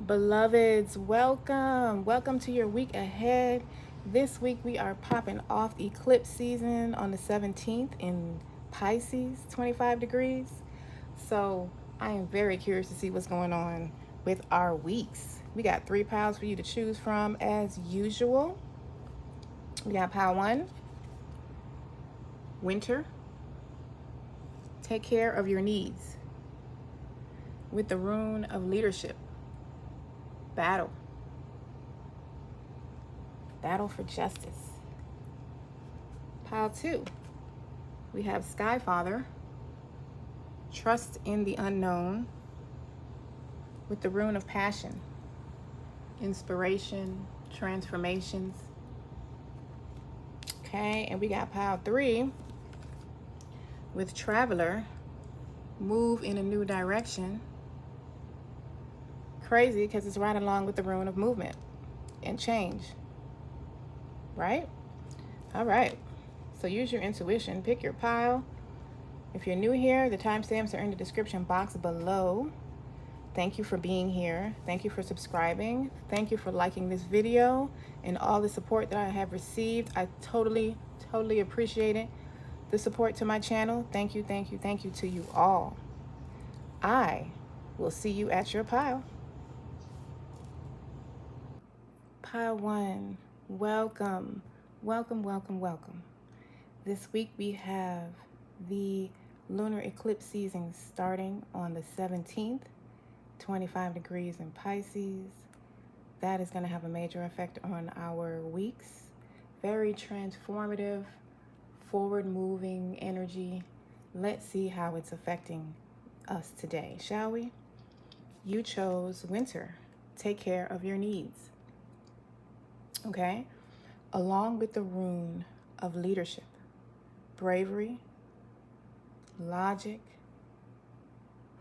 Beloveds, welcome to your week ahead. This week we are popping off eclipse season on the 17th in Pisces, 25 degrees. So I am very curious to see what's going on with our weeks. We got 3 piles for you to choose from as usual. We got pile 1, winter. Take care of your needs. With the rune of leadership, battle. Battle for justice. Pile 2, we have Skyfather, trust in the unknown, with the rune of passion, inspiration, transformations. Okay, and we got pile 3 with Traveler, move in a new direction. Crazy because it's right along with the rune of movement and change, right? All right, so use your intuition, pick your pile. If you're new here, the timestamps are in the description box below. Thank you for being here. Thank you for subscribing. Thank you for liking this video and all the support that I have received. I totally appreciate it. The support to my channel. Thank you to you all. I will see you at your pile. Pile 1, welcome. This week we have the lunar eclipse season starting on the 17th, 25 degrees in Pisces. That is going to have a major effect on our weeks. Very transformative, forward-moving energy. Let's see how it's affecting us today, shall we? You chose winter. Take care of your needs. Okay? Along with the rune of leadership, bravery, logic,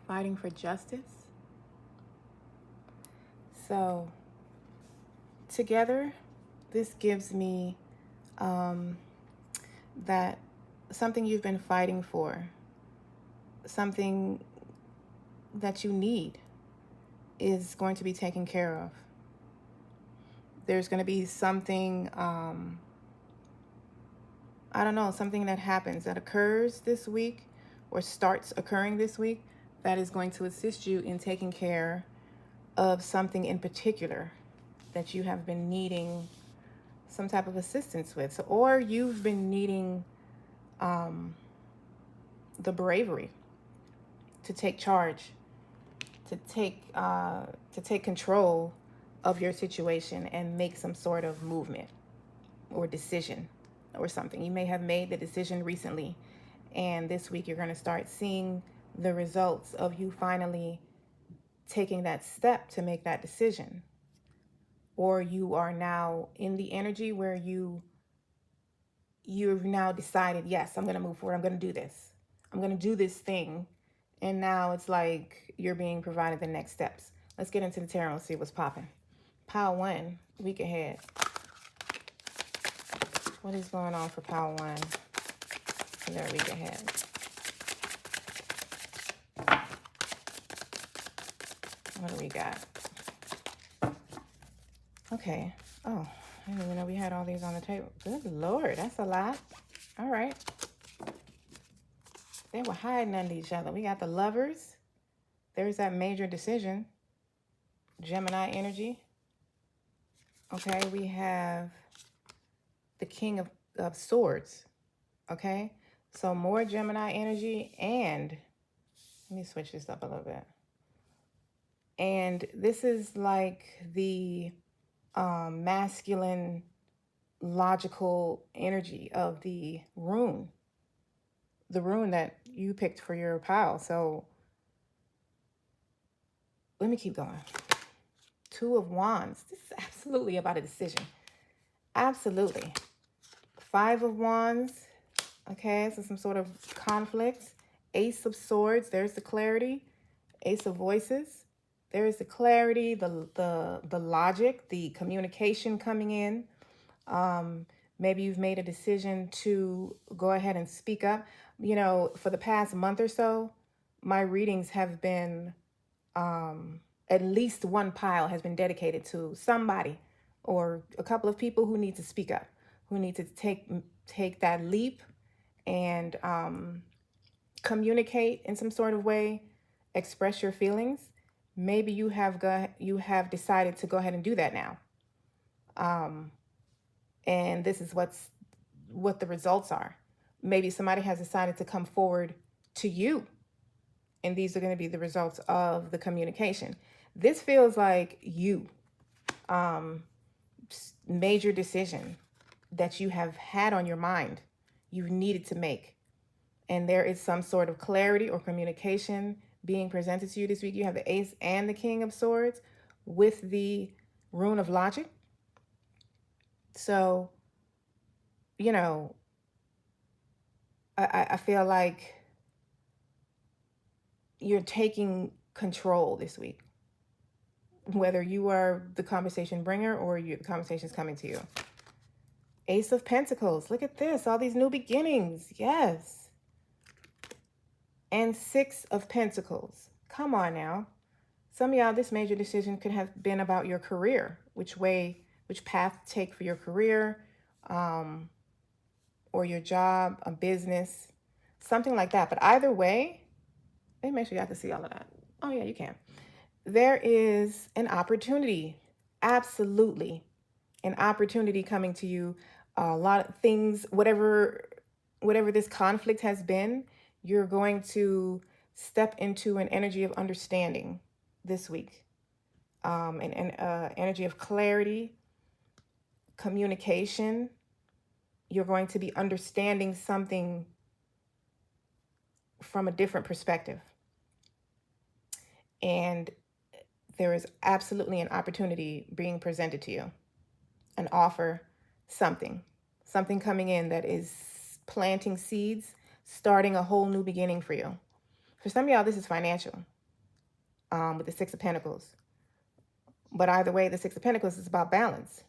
fighting for justice. So together, this gives me that something you've been fighting for, something that you need, is going to be taken care of. There's going to be something, something that happens, that occurs this week or starts occurring this week that is going to assist you in taking care of something in particular that you have been needing some type of assistance with. So, or you've been needing the bravery to take charge, to take control of your situation and make some sort of movement or decision or something. You may have made the decision recently, and this week you're going to start seeing the results of you finally taking that step to make that decision. Or you are now in the energy where you've now decided, yes, I'm going to move forward. I'm going to do this. I'm going to do this thing. And now it's like you're being provided the next steps. Let's get into the tarot and see what's popping. Pile 1, week ahead. What is going on for pile 1 for their week ahead? What do we got? Okay. Oh, I didn't even know we had all these on the table. Good Lord, that's a lot. All right. They were hiding under each other. We got the Lovers. There's that major decision. Gemini energy. Okay, we have the King of Swords. Okay, so more Gemini energy, and let me switch this up a little bit. And this is like the masculine, logical energy of the rune that you picked for your pile. So let me keep going. 2 of Wands. This is absolutely about a decision. Absolutely. 5 of Wands. Okay, so some sort of conflict. Ace of Swords. There's the clarity. Ace of Voices. There is the clarity, the logic, the communication coming in. Maybe you've made a decision to go ahead and speak up. You know, for the past month or so, my readings have been at least one pile has been dedicated to somebody or a couple of people who need to speak up, who need to take that leap and communicate in some sort of way, express your feelings. Maybe you have decided to go ahead and do that now. And this is what the results are. Maybe somebody has decided to come forward to you, and these are going to be the results of the communication. This feels like you, major decision that you have had on your mind, you needed to make. And there is some sort of clarity or communication being presented to you this week. You have the Ace and the King of Swords with the Rune of Logic. So, you know, I feel like you're taking control this week, whether you are the conversation bringer or the conversation is coming to you. Ace of Pentacles. Look at this. All these new beginnings. Yes. And Six of Pentacles. Come on now. Some of y'all, this major decision could have been about your career, which path to take for your career, or your job, a business, something like that. But either way, let me make sure you have to see all of that. Oh yeah, you can. There is an opportunity, absolutely, an opportunity coming to you. A lot of things, whatever this conflict has been, you're going to step into an energy of understanding this week, an energy of clarity, communication. You're going to be understanding something from a different perspective. And there is absolutely an opportunity being presented to you, an offer, something coming in that is planting seeds, starting a whole new beginning for you. For some of y'all, this is financial, with the Six of Pentacles. But either way, the Six of Pentacles is about balance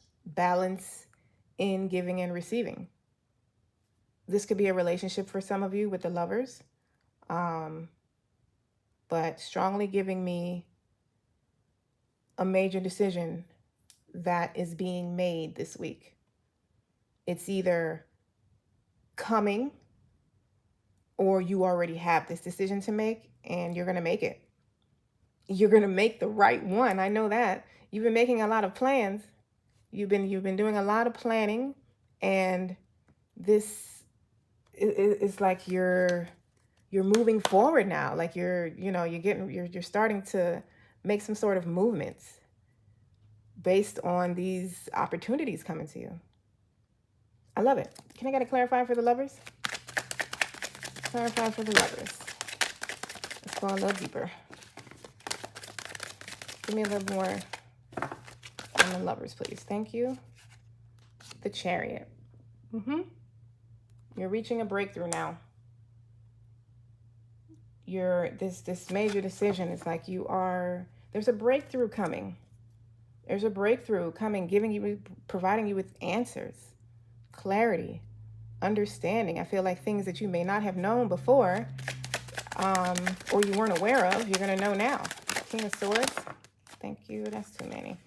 in giving and receiving. This could be a relationship for some of you with the Lovers, but strongly giving me a major decision that is being made this week. It's either coming or you already have this decision to make and you're going to make it. You're going to make the right one. I know that. You've been making a lot of plans. You've been doing a lot of planning, and this is like you're moving forward now. Like you're starting to make some sort of movements based on these opportunities coming to you. I love it. Can I get a clarifier for the Lovers? Clarify for the Lovers. Let's go a little deeper. Give me a little more on the Lovers, please. Thank you. The Chariot. You're reaching a breakthrough now. This major decision is like there's a breakthrough coming. There's a breakthrough coming, providing you with answers, clarity, understanding. I feel like things that you may not have known before, or you weren't aware of, you're going to know now. King of Swords. Thank you. That's too many.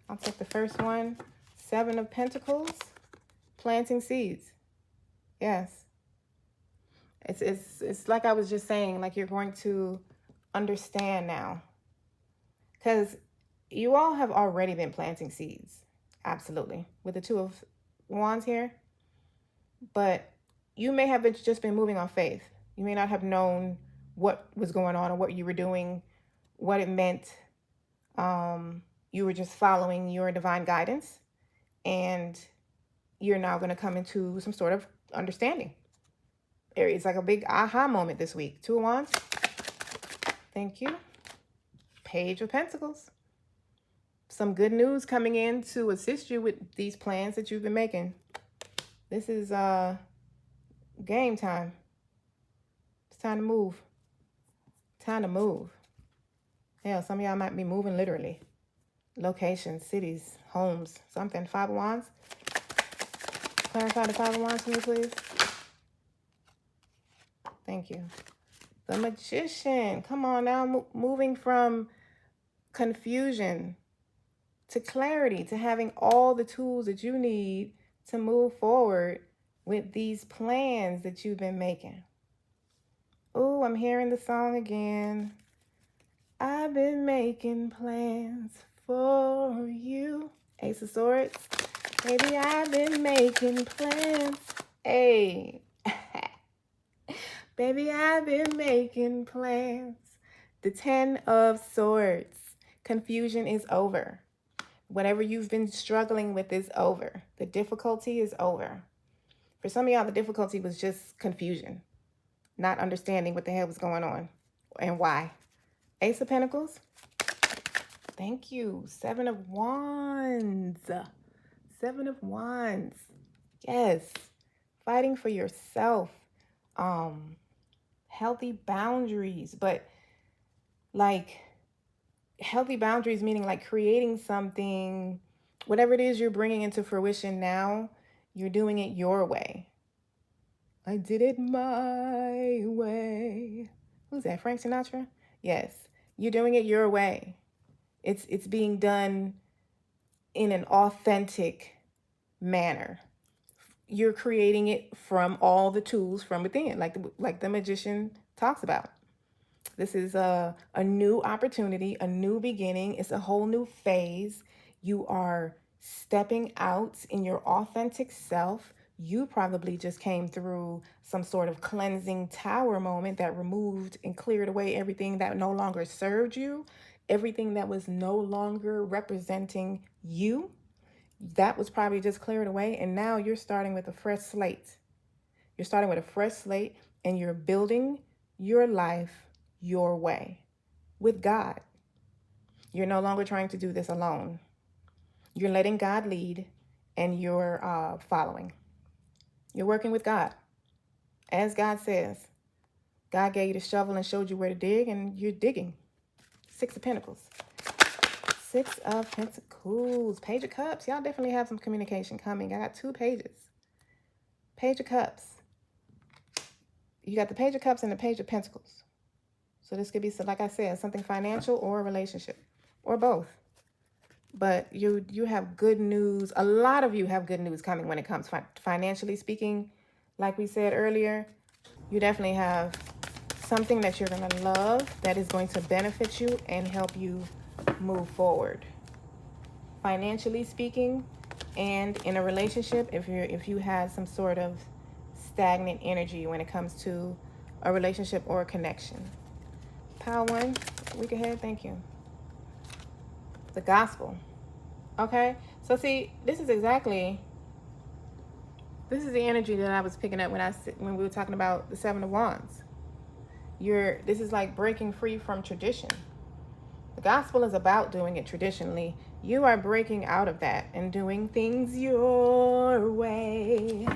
I'll take the first one. Seven of Pentacles. Planting seeds. Yes. It's like I was just saying, like you're going to understand now. Because you all have already been planting seeds. Absolutely. With the Two of Wands here. But you may have just been moving on faith. You may not have known what was going on or what you were doing, what it meant. You were just following your divine guidance, and you're now going to come into some sort of understanding. It's like a big aha moment this week. Two of Wands. Thank you. Page of Pentacles. Some good news coming in to assist you with these plans that you've been making. This is game time. It's time to move. Time to move. Yeah, some of y'all might be moving literally. Locations, cities, homes, something. Five of Wands. Clarify the Five of Wands for me, please. Thank you. The Magician. Come on now. Moving from confusion to clarity, to having all the tools that you need to move forward with these plans that you've been making. Oh, I'm hearing the song again. I've been making plans for you. Ace of Swords. Baby, I've been making plans. Hey. Baby, I've been making plans. The 10 of Swords. Confusion is over. Whatever you've been struggling with is over. The difficulty is over. For some of y'all, the difficulty was just confusion. Not understanding what the hell was going on and why. Ace of Pentacles. Thank you. 7 of Wands. 7 of Wands. Yes. Fighting for yourself. Healthy boundaries. But like healthy boundaries meaning like creating something, whatever it is you're bringing into fruition now, you're doing it your way. I did it my way. Who's that? Frank Sinatra? Yes. You're doing it your way. It's being done in an authentic manner. You're creating it from all the tools from within, like the magician talks about. This is a new opportunity, a new beginning. It's a whole new phase. You are stepping out in your authentic self. You probably just came through some sort of cleansing tower moment that removed and cleared away everything that no longer served you, everything that was no longer representing you. That was probably just cleared away. And now you're starting with a fresh slate. You're starting with a fresh slate and you're building your life your way with God. You're no longer trying to do this alone. You're letting God lead and you're following. You're working with God. As God says, God gave you the shovel and showed you where to dig, and you're digging. 6 of Pentacles. 6 of Pentacles. Page of Cups. Y'all definitely have some communication coming. I got 2 pages. Page of Cups. You got the Page of Cups and the Page of Pentacles. So this could be, like I said, something financial or a relationship or both. But you have good news. A lot of you have good news coming when it comes financially speaking. Like we said earlier, you definitely have something that you're going to love that is going to benefit you and help you move forward. Financially speaking, and in a relationship, if you have some sort of stagnant energy when it comes to a relationship or a connection. Pile 1, week ahead, thank you. The Gospel. Okay, so see, this is the energy that I was picking up when we were talking about the 7 of Wands. This is like breaking free from tradition. The Gospel is about doing it traditionally. You are breaking out of that and doing things your way.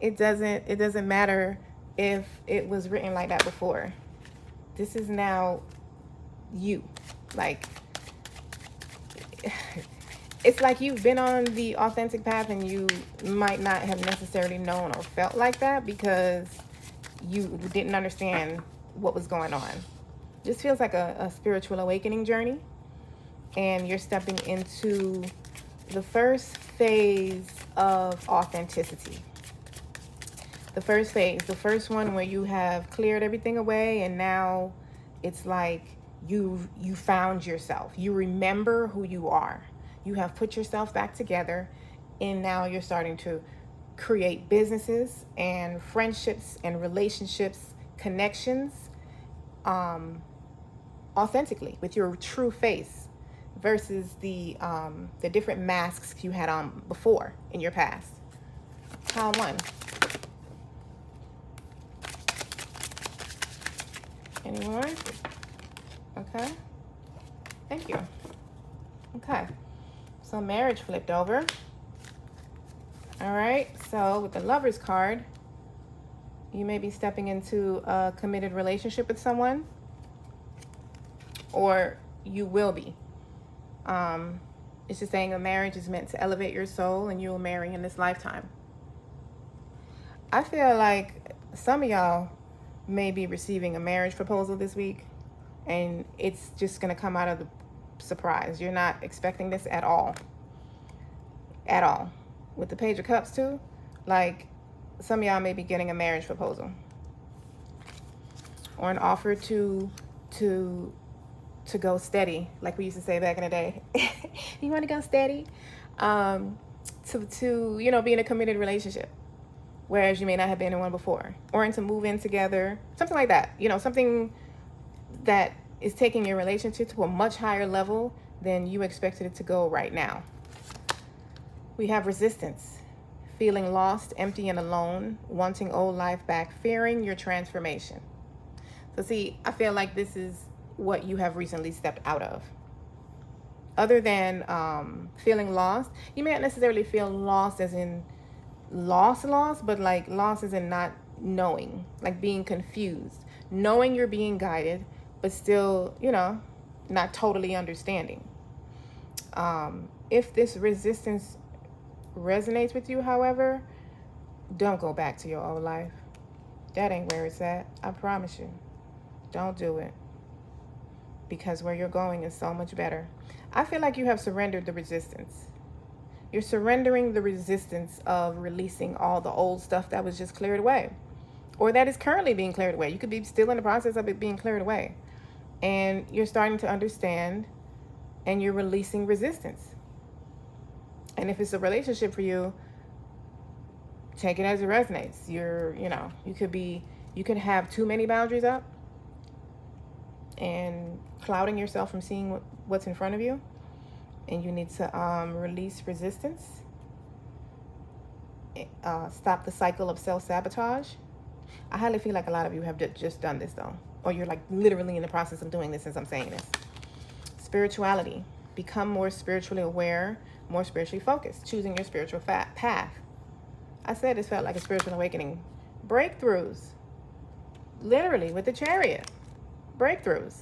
It doesn't matter if it was written like that before. This is now you. Like, it's like you've been on the authentic path and you might not have necessarily known or felt like that because you didn't understand what was going on. This feels like a spiritual awakening journey, and you're stepping into the first phase of authenticity. The first phase, the first one where you have cleared everything away, and now it's like you found yourself. You remember who you are. You have put yourself back together, and now you're starting to create businesses and friendships and relationships, connections, authentically with your true face versus the different masks you had on before in your past. Pile 1. Any more? Okay. Thank you. Okay. So marriage flipped over. All right. So with the Lover's card, you may be stepping into a committed relationship with someone, or you will be. It's just saying a marriage is meant to elevate your soul, and you'll marry in this lifetime. I feel like some of y'all may be receiving a marriage proposal this week, and it's just going to come out of the surprise. You're not expecting this at all. At all. With the Page of Cups too, like some of y'all may be getting a marriage proposal or an offer to go steady, like we used to say back in the day. You want to go steady? To you know, be in a committed relationship, whereas you may not have been in one before, or to move in together, something like that. You know, something that is taking your relationship to a much higher level than you expected it to go right now. We have resistance, feeling lost, empty, and alone, wanting old life back, fearing your transformation. So see, I feel like this is what you have recently stepped out of. Other than feeling lost, you may not necessarily feel lost as in lost, but like lost as in not knowing, like being confused, knowing you're being guided, but still, you know, not totally understanding. If this resistance resonates with you, however, don't go back to your old life. That ain't where it's at. I promise you. Don't do it. Because where you're going is so much better. I feel like you have surrendered the resistance. You're surrendering the resistance of releasing all the old stuff that was just cleared away, or that is currently being cleared away. You could be still in the process of it being cleared away. And you're starting to understand, and you're releasing resistance. And if it's a relationship for you, take it as it resonates. You could have too many boundaries up and clouding yourself from seeing what's in front of you. And you need to release resistance. Stop the cycle of self-sabotage. I highly feel like a lot of you have just done this though. Or you're like literally in the process of doing this as I'm saying this. Spirituality. Become more spiritually aware, more spiritually focused. Choosing your spiritual path. I said this felt like a spiritual awakening. Breakthroughs. Literally with the Chariot. Breakthroughs.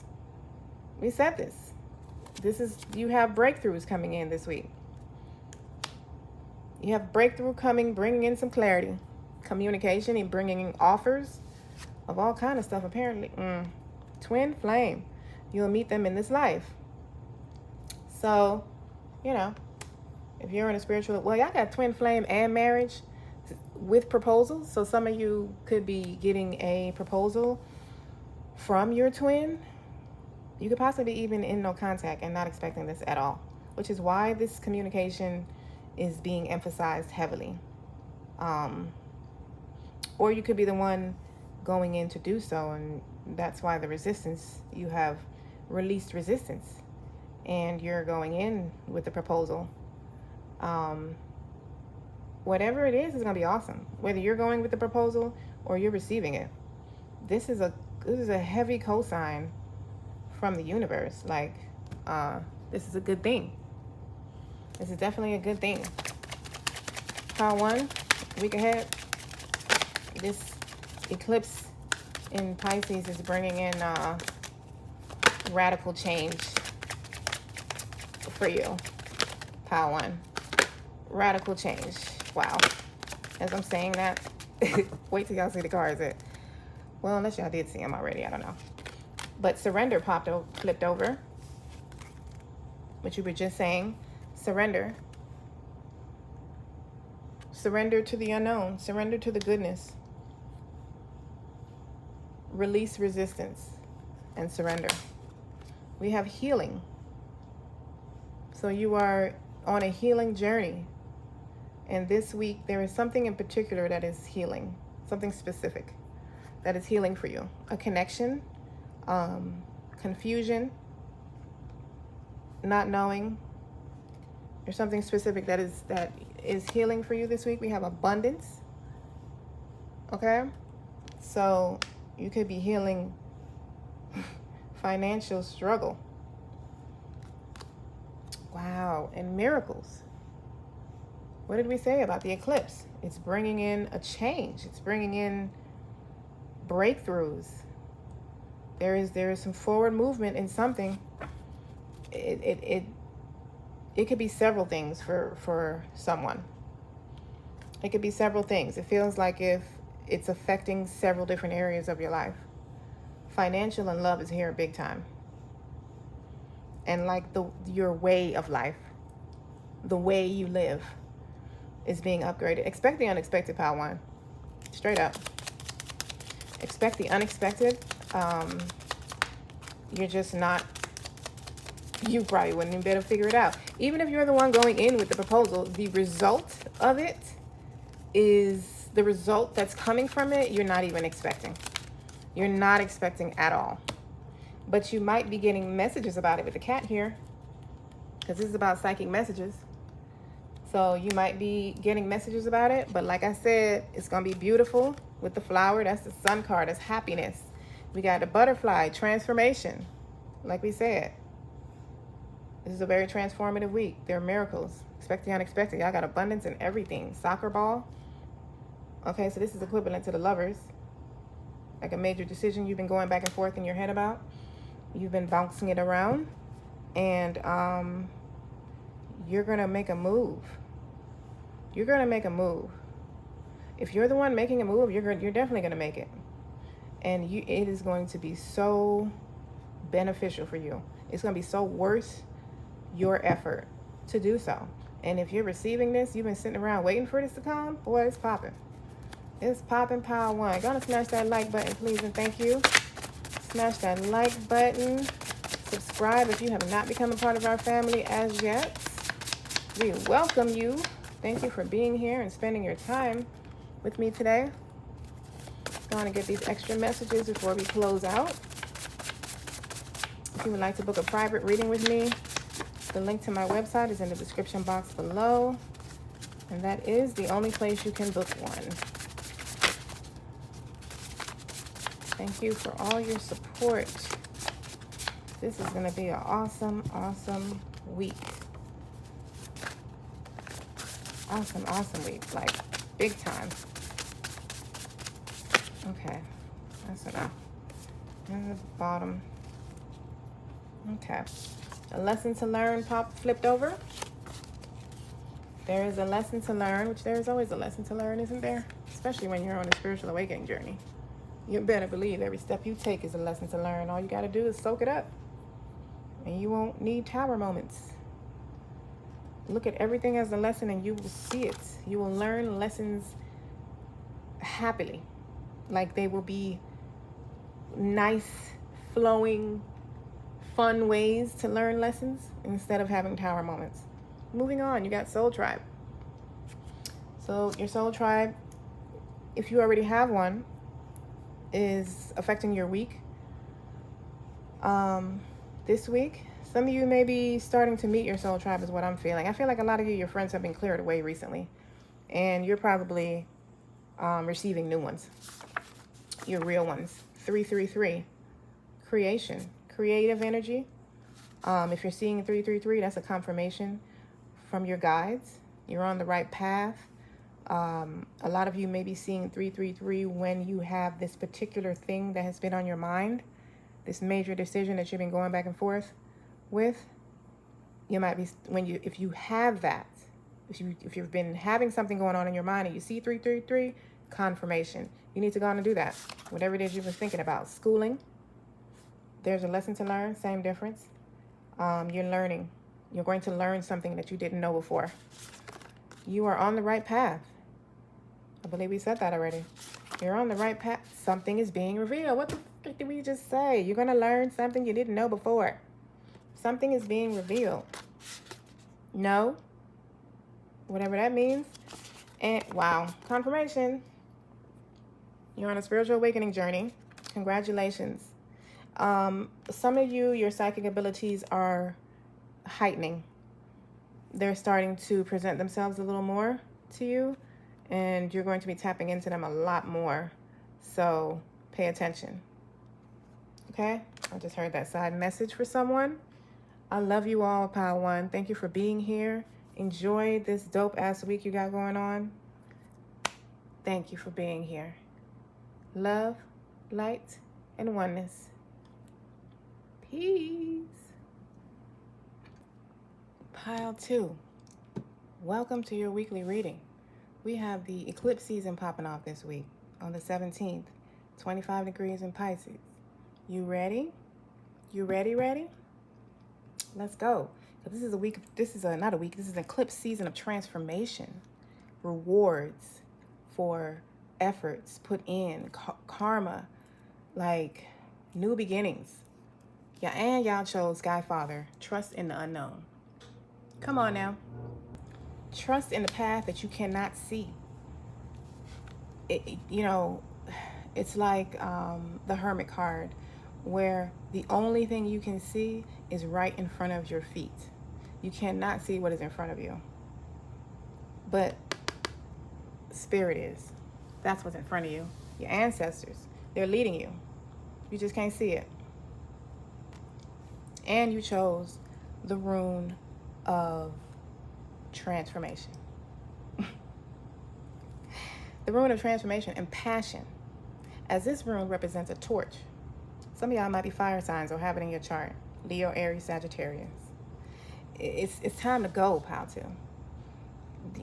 We said this. You have breakthroughs coming in this week. You have breakthrough coming, bringing in some clarity, communication, and bringing in offers of all kind of stuff, apparently. Twin flame. You'll meet them in this life. So, you know, if you're in a spiritual, well, y'all got twin flame and marriage with proposals. So some of you could be getting a proposal from your twin. You could possibly be even in no contact and not expecting this at all, which is why this communication is being emphasized heavily. Or you could be the one going in to do so, and that's why the resistance, you have released resistance, and you're going in with the proposal. Whatever it is going to be awesome. Whether you're going with the proposal or you're receiving it. This is a heavy cosign from the universe. Like, this is a good thing. This is definitely a good thing. Pile 1, week ahead. This eclipse in Pisces is bringing in radical change for you. Pile 1. Radical change. Wow. As I'm saying that, wait till y'all see the cards. Well, unless y'all did see them already, I don't know. But surrender flipped over. What you were just saying. Surrender. Surrender to the unknown. Surrender to the goodness. Release resistance and surrender. We have healing. So you are on a healing journey. And this week, there is something in particular that is healing. Something specific that is healing for you. A connection. Confusion, not knowing. There's something specific that is healing for you this week. We have abundance. Okay, so you could be healing financial struggle. Wow, and miracles. What did we say about the eclipse? It's bringing in a change. It's bringing in breakthroughs. There is some forward movement in something. It could be several things for someone. It could be several things. It feels like if it's affecting several different areas of your life. Financial and love is here big time. and like your way of life, the way you live is being upgraded. Expect the unexpected, Pile 1. Straight up. Expect the unexpected. You're just not, you probably wouldn't even be able to figure it out. Even if you're the one going in with the proposal, the result of it is the result that's coming from it, you're not even expecting. You're not expecting at all. But you might be getting messages about it with the cat here, because this is about psychic messages. So you might be getting messages about it, but like I said, it's going to be beautiful with the flower. That's the sun card. That's happiness. We got the butterfly, transformation. Like we said, this is a very transformative week. There are miracles. Expect the unexpected. Y'all got abundance in everything. Soccer ball. Okay, so this is equivalent to the Lovers. Like a major decision you've been going back and forth in your head about. You've been bouncing it around. And you're going to make a move. You're going to make a move. If you're the one making a move, you're definitely going to make it. And it is going to be so beneficial for you. It's going to be so worth your effort to do so. And if you're receiving this, you've been sitting around waiting for this to come, boy, it's popping. It's popping, Pile 1. Gonna smash that like button, please, and thank you. Smash that like button. Subscribe if you have not become a part of our family as yet. We welcome you. Thank you for being here and spending your time with me today. Going to get these extra messages before we close out. If you would like to book a private reading with me, the link to my website is in the description box below. And that is the only place you can book one. Thank you for all your support. This is going to be an awesome, awesome week. Awesome, awesome week. Like, big time. Okay. That's enough. And the bottom. Okay. A lesson to learn flipped over. There is a lesson to learn, which there is always a lesson to learn, isn't there? Especially when you're on a spiritual awakening journey. You better believe every step you take is a lesson to learn. All you got to do is soak it up. And you won't need tower moments. Look at everything as a lesson and you will see it. You will learn lessons happily. Like they will be nice, flowing, fun ways to learn lessons instead of having tower moments. Moving on, you got Soul Tribe. So your Soul Tribe, if you already have one, is affecting your week. This week, some of you may be starting to meet your Soul Tribe is what I'm feeling. I feel like a lot of you, your friends have been cleared away recently. And you're probably receiving new ones. Your real ones. 333. Creation. Creative energy. If you're seeing 333, that's a confirmation from your guides. You're on the right path. A lot of you may be seeing 333 when you have this particular thing that has been on your mind. This major decision that you've been going back and forth with. You might be, if you have that, if you've been having something going on in your mind and you see 333, confirmation. You need to go on and do that. Whatever it is you've been thinking about. Schooling. There's a lesson to learn. Same difference. You're learning. You're going to learn something that you didn't know before. You are on the right path. I believe we said that already. You're on the right path. Something is being revealed. What the frick did we just say? You're going to learn something you didn't know before. Something is being revealed. No. Whatever that means. And wow. Confirmation. You're on a spiritual awakening journey. Congratulations. Some of you, your psychic abilities are heightening. They're starting to present themselves a little more to you, and you're going to be tapping into them a lot more. So pay attention. Okay? I just heard that side message for someone. I love you all, Pile 1. Thank you for being here. Enjoy this dope-ass week you got going on. Thank you for being here. Love, light, and oneness. Peace. Pile 2. Welcome to your weekly reading. We have the eclipse season popping off this week on the 17th, 25 degrees in Pisces. You ready? You ready? Let's go. So this is a week. This is not a week. This is an eclipse season of transformation, rewards for efforts put in, karma, like new beginnings. Yeah, and y'all chose Sky Father. Trust in the unknown. Come on now. Trust in the path that you cannot see. It's like the Hermit card, where the only thing you can see is right in front of your feet. You cannot see what is in front of you. But Spirit is. That's what's in front of you. Your ancestors, they're leading you. You just can't see it. And you chose the rune of transformation. The rune of transformation and passion, as this rune represents a torch. Some of y'all might be fire signs or have it in your chart. Leo, Aries, Sagittarius. It's time to go, pal, too.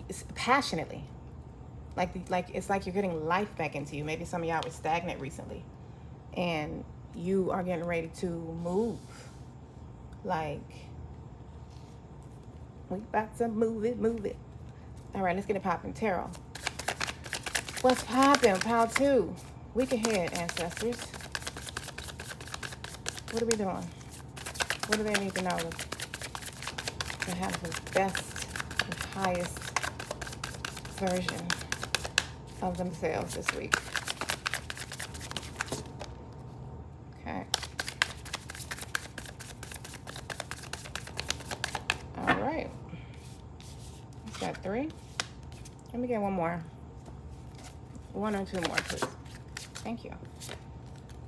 It's passionately. Like it's like you're getting life back into you. Maybe some of y'all were stagnant recently, and you are getting ready to move. Like, we about to move it. All right, let's get it popping. Tarot. What's popping, pal, too? Week ahead, ancestors. What are we doing? What do they need to know to have the best, the highest version of themselves this week? Okay. All right. Is that 3? Let me get one more. 1 or 2 more, please. Thank you.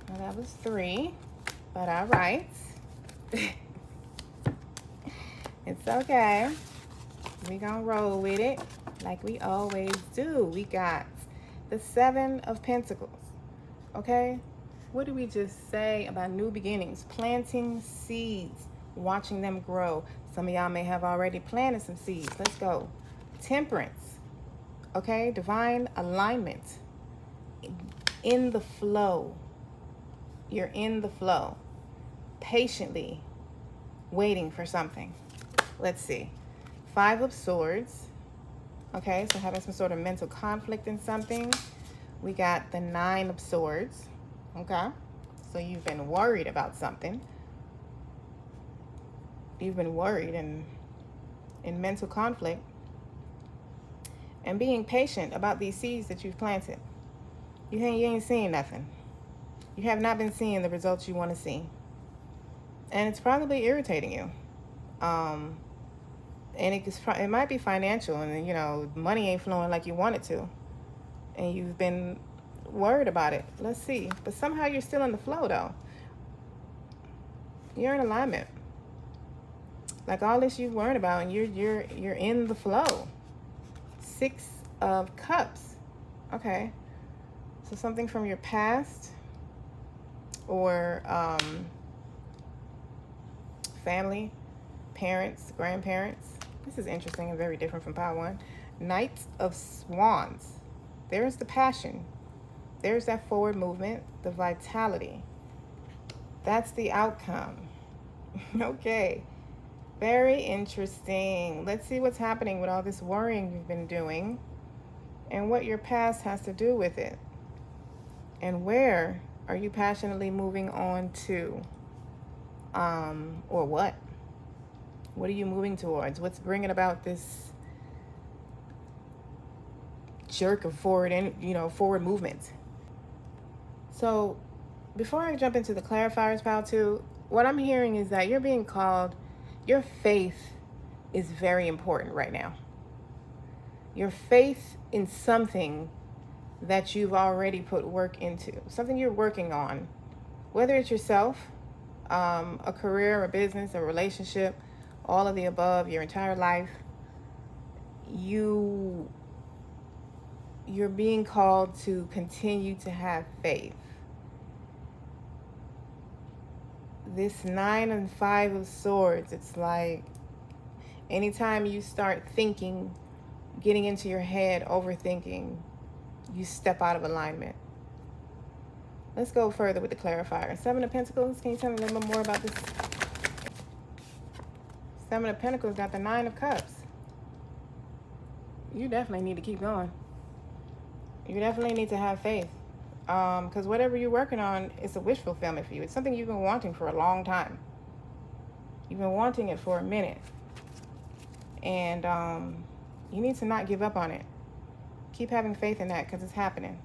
Well, that was 3, but all right. It's okay. We gonna roll with it like we always do. We got the 7 of Pentacles. Okay? What did we just say about new beginnings? Planting seeds, watching them grow. Some of y'all may have already planted some seeds. Let's go. Temperance. Okay? Divine alignment. In the flow. You're in the flow. Patiently waiting for something. Let's see. 5 of Swords. Okay, so having some sort of mental conflict in something. We got the 9 of Swords. Okay, so you've been worried about something. You've been worried and in mental conflict. And being patient about these seeds that you've planted. You ain't seeing nothing. You have not been seeing the results you want to see. And it's probably irritating you. And it might be financial, and money ain't flowing like you want it to. And you've been worried about it. Let's see. But somehow you're still in the flow, though. You're in alignment. Like all this you've worried about, and you're in the flow. 6 of Cups. Okay. So something from your past or family, parents, grandparents. This is interesting and very different from Power 1. Knight of Wands. There's the passion. There's that forward movement, the vitality. That's the outcome. Okay. Very interesting. Let's see what's happening with all this worrying you've been doing and what your past has to do with it. And where are you passionately moving on to? Or what? What are you moving towards? What's bringing about this jerk of forward movement? So before I jump into the clarifiers, pal, too, what I'm hearing is that you're being called, your faith is very important right now. Your faith in something that you've already put work into, something you're working on, whether it's yourself, a career, a business, a relationship, all of the above, your entire life. You're being called to continue to have faith. This 9 and 5 of Swords, it's like anytime you start thinking, getting into your head, overthinking, you step out of alignment. Let's go further with the clarifier. 7 of Pentacles. Can you tell me a little bit more about this? Seven of Pentacles got the Nine of Cups. You definitely need to keep going. You definitely need to have faith. Because whatever you're working on, it's a wish fulfillment for you. It's something you've been wanting for a long time. You've been wanting it for a minute. And you need to not give up on it. Keep having faith in that because it's happening.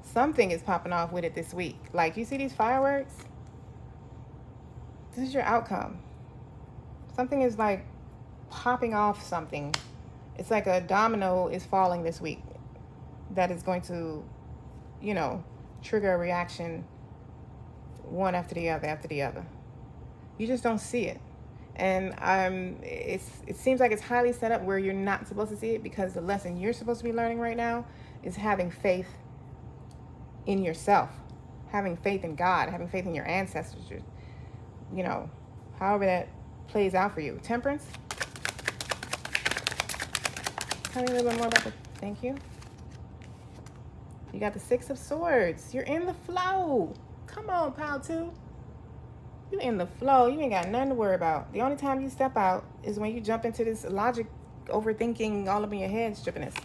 Something is popping off with it this week. Like, you see these fireworks? This is your outcome. Something is like popping off something. It's like a domino is falling this week that is going to, you know, trigger a reaction one after the other. You just don't see it. And it seems like it's highly set up where you're not supposed to see it, because the lesson you're supposed to be learning right now is having faith in yourself, having faith in God, having faith in your ancestors, you know, however that plays out for you. Temperance. Tell me a little bit more about the, thank you. You got the Six of Swords. You're in the flow. Come on, pal two. You in the flow. You ain't got nothing to worry about. The only time you step out is when you jump into this logic, overthinking, all up in your head strippiness.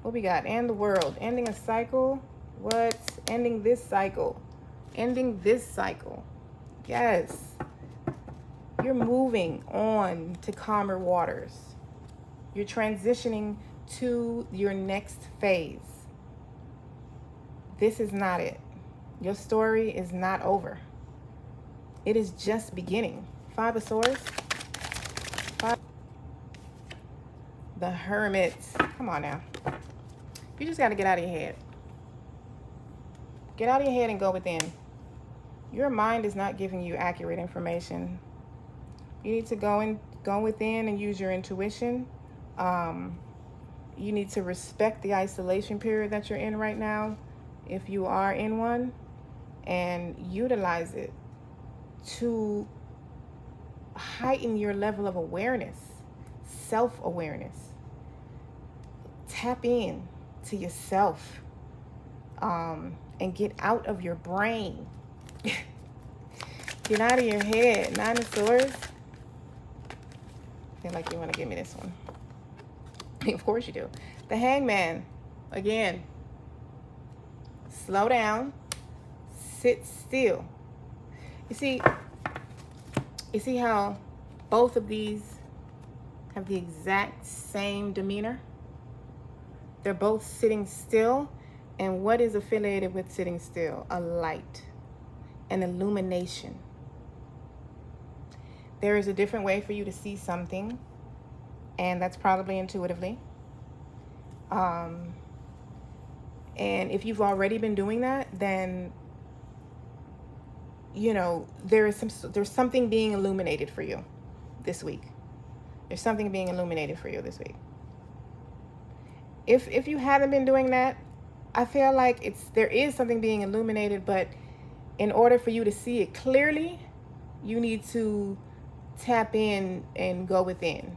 What we got? And the World. Ending a cycle. What? Ending this cycle. Ending this cycle. Yes. You're moving on to calmer waters. You're transitioning to your next phase. This is not it. Your story is not over. It is just beginning. Five of Swords. The Hermit. Come on now. You just got to get out of your head. Get out of your head and go within. Your mind is not giving you accurate information. You need to go within and use your intuition. You need to respect the isolation period that you're in right now, if you are in one, and utilize it to heighten your level of awareness, self-awareness. Tap in to yourself, and get out of your brain. Get out of your head. Nine of Swords. I feel like you want to give me this one. Of course you do. The Hangman. Again. Slow down. Sit still. You see how both of these have the exact same demeanor? They're both sitting still. And what is affiliated with sitting still? A light, an illumination. There is a different way for you to see something, and that's probably intuitively. And if you've already been doing that, then, you know, there's something being illuminated for you this week. There's something being illuminated for you this week. If you haven't been doing that, I feel like there is something being illuminated, but in order for you to see it clearly, you need to tap in and go within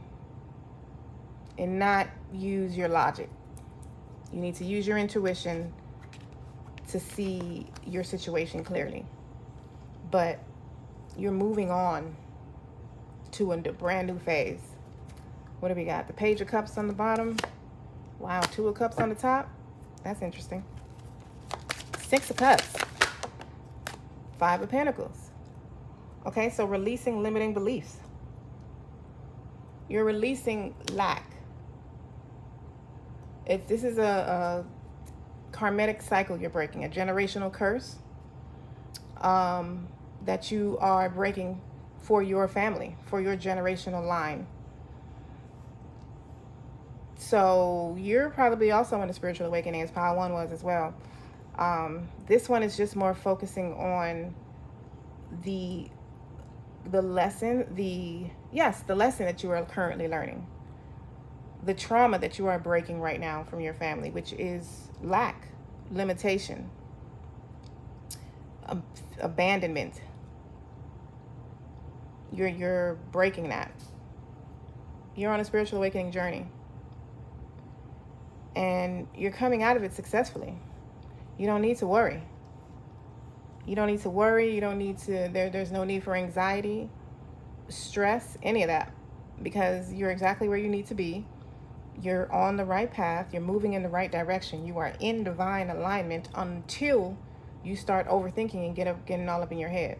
and not use your logic. You need to use your intuition to see your situation clearly. But you're moving on to a brand new phase. What do we got? The Page of Cups on the bottom. Wow, Two of Cups on the top. That's interesting. Six of Cups. Five of Pentacles. Okay, so releasing limiting beliefs. You're releasing lack. This is a karmic cycle you're breaking, a generational curse that you are breaking for your family, for your generational line. So you're probably also in a spiritual awakening, as Pile 1 was as well. This one is just more focusing on the lesson, the lesson that you are currently learning. The trauma that you are breaking right now from your family, which is lack, limitation, abandonment. You're breaking that. You're on a spiritual awakening journey. And you're coming out of it successfully. You don't need to worry. You don't need to worry. You don't need to, there's no need for anxiety, stress, any of that. because you're exactly where you need to be. You're on the right path. You're moving in the right direction. You are in divine alignment until you start overthinking and getting all up in your head.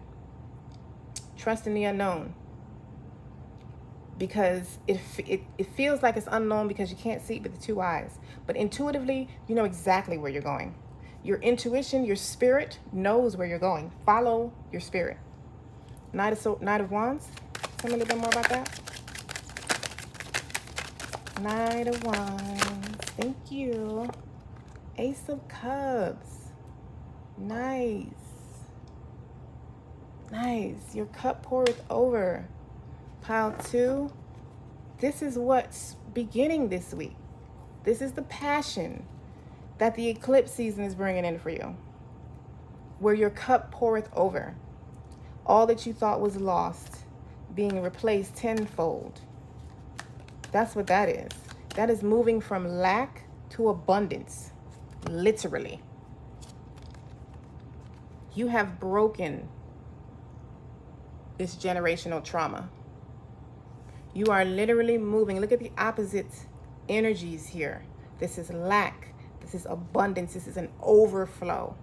Trust in the unknown, because it feels like it's unknown because you can't see it with the two eyes. But intuitively, you know exactly where you're going. Your intuition, your spirit knows where you're going. Follow your spirit. Knight of Wands. Tell me a little bit more about that. Knight of Wands. Thank you. Ace of Cups. Nice. Nice. Your cup poureth over. Pile 2. This is what's beginning this week. This is the passion that the eclipse season is bringing in for you, where your cup poureth over. All that you thought was lost being replaced tenfold. That's what that is. That is moving from lack to abundance, literally. You have broken this generational trauma. You are literally moving. Look at the opposite energies here. This is lack. This is abundance. This is an overflow.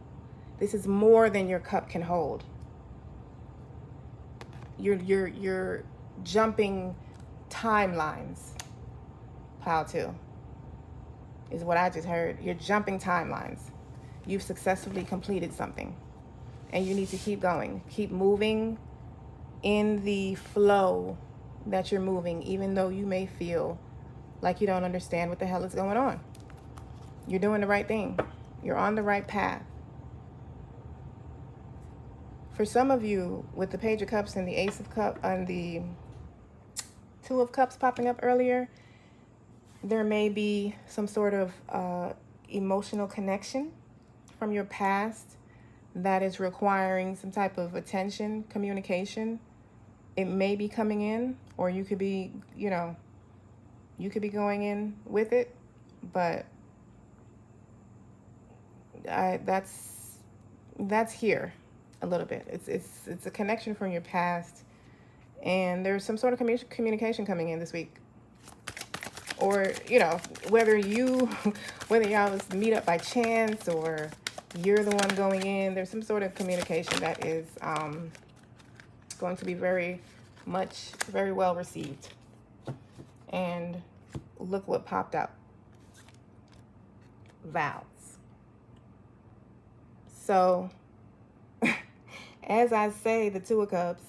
This is more than your cup can hold. You're jumping timelines. Pile 2 is what I just heard. You're jumping timelines. You've successfully completed something, and you need to keep going. Keep moving in the flow that you're moving, even though you may feel like you don't understand what the hell is going on. You're doing the right thing. You're on the right path. For some of you, with the Page of Cups and the Ace of Cups and the Two of Cups popping up earlier, there may be some sort of emotional connection from your past that is requiring some type of attention, communication. It may be coming in, or you could be, you could be going in with it, but that's here a little bit. It's a connection from your past, and there's some sort of communication coming in this week. Or, whether y'all meet up by chance or you're the one going in, there's some sort of communication that is going to be very well received. And look what popped up. Vows. So, as I say, the Two of Cups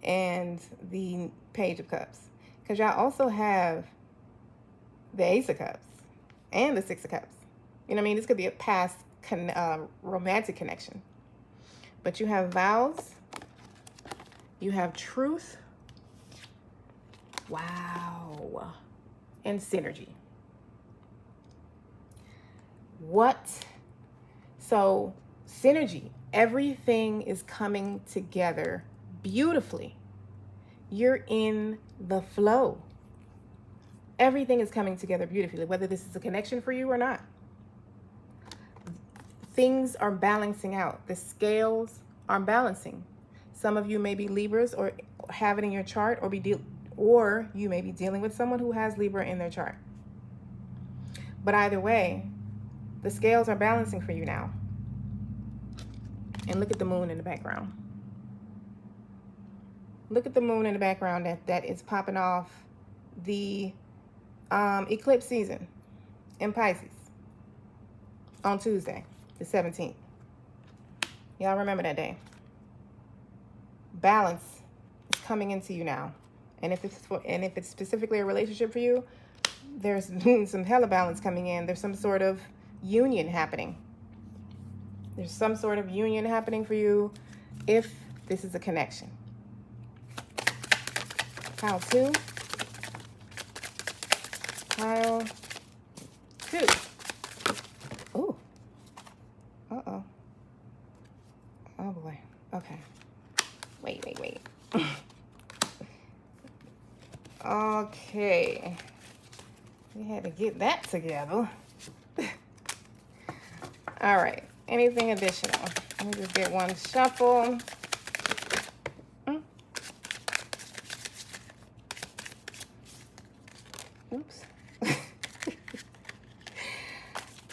and the Page of Cups, because y'all also have the Ace of Cups and the Six of Cups. You know what I mean? This could be a past romantic connection. But you have vows. You have truth. Wow. And synergy. What? So, synergy. Everything is coming together beautifully. You're in the flow. Everything is coming together beautifully, whether this is a connection for you or not. Things are balancing out. The scales are balancing. Some of you may be Libras or have it in your chart, or you may be dealing with someone who has Libra in their chart. But either way, the scales are balancing for you now. And look at the moon in the background. Look at the moon in the background that is popping off the eclipse season in Pisces on Tuesday, the 17th. Y'all remember that day. Balance is coming into you now. And if it's specifically a relationship for you, there's some hella balance coming in. There's some sort of union happening. There's some sort of union happening for you if this is a connection. Pile 2. Pile 2. Ooh. Uh-oh. Oh, boy. Okay. Wait. Okay. We had to get that together. All right. Anything additional? Let me just get one shuffle. Oops.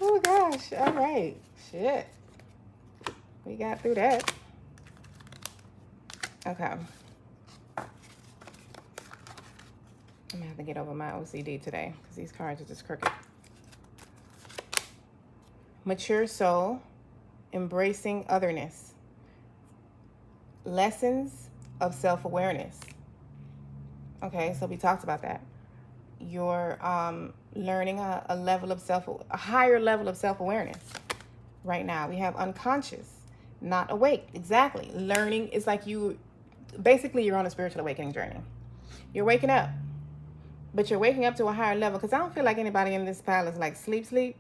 Oh gosh. All right. Shit. We got through that. Okay. I'm gonna have to get over my OCD today because these cards are just crooked. Mature soul, embracing otherness. Lessons of self-awareness. Okay, so we talked about that. You're learning a higher level of self-awareness right now. We have unconscious, not awake. Exactly. Learning is like basically you're on a spiritual awakening journey. You're waking up, but you're waking up to a higher level, because I don't feel like anybody in this palace like sleep.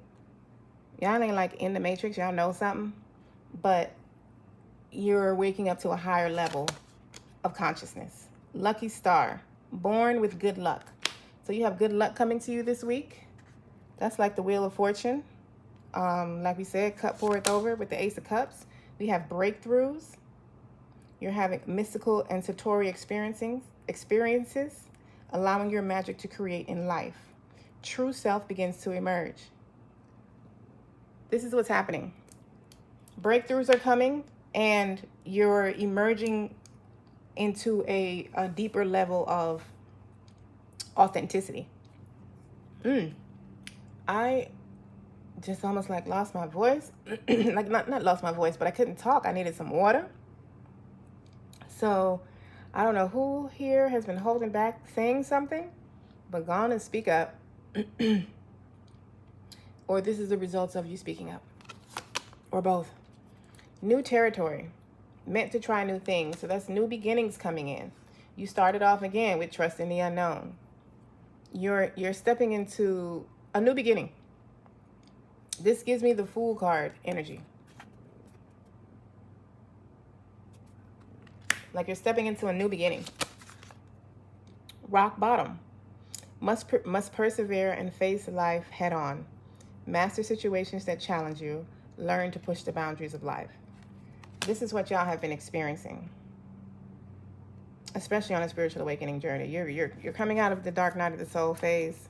Y'all ain't like in the matrix. Y'all know something, but you're waking up to a higher level of consciousness. Lucky star, born with good luck. So you have good luck coming to you this week. That's like the Wheel of Fortune. Like we said, cup poureth over with the Ace of Cups. We have breakthroughs. You're having mystical and satori experiences, allowing your magic to create in life. True self begins to emerge. This is what's happening. Breakthroughs are coming, and you're emerging into a deeper level of authenticity. I just almost like lost my voice. Like not lost my voice, but I couldn't talk. I needed some water. So I don't know who here has been holding back saying something, but go on and speak up. Or this is the results of you speaking up. Or both. New territory. Meant to try new things. So that's new beginnings coming in. You started off again with trust in the unknown. You're stepping into a new beginning. This gives me the Fool card energy. Like you're stepping into a new beginning. Rock bottom. Must persevere and face life head on. Master situations that challenge you. Learn to push the boundaries of life. This is what y'all have been experiencing, especially on a spiritual awakening journey. You're coming out of the dark night of the soul phase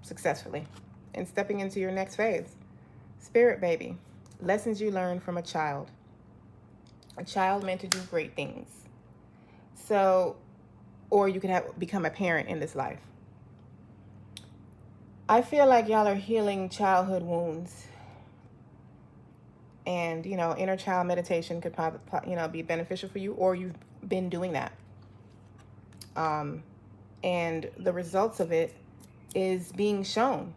successfully and stepping into your next phase. Spirit baby, lessons you learned from a child meant to do great things. So, or you could become a parent in this life. I feel like y'all are healing childhood wounds. And, inner child meditation could probably, be beneficial for you, or you've been doing that. And the results of it is being shown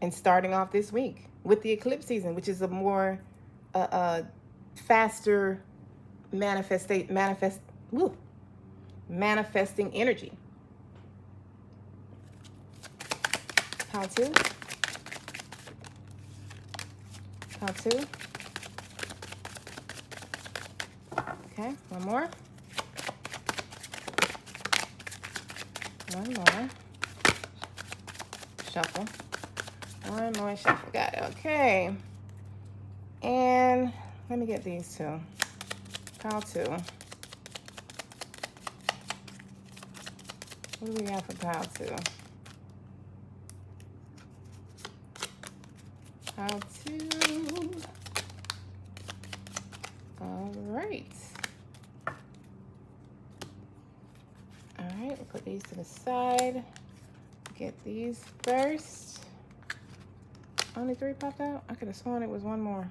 and starting off this week with the eclipse season, which is a more faster manifesting energy. How to? Okay, one more. One more. Shuffle. One more shuffle. Got it. Okay. And let me get these two. Pile two. What do we got for pile two? Pile two. All right. All right, we'll put these to the side. Get these first. Only 3 popped out? I could have sworn it was one more.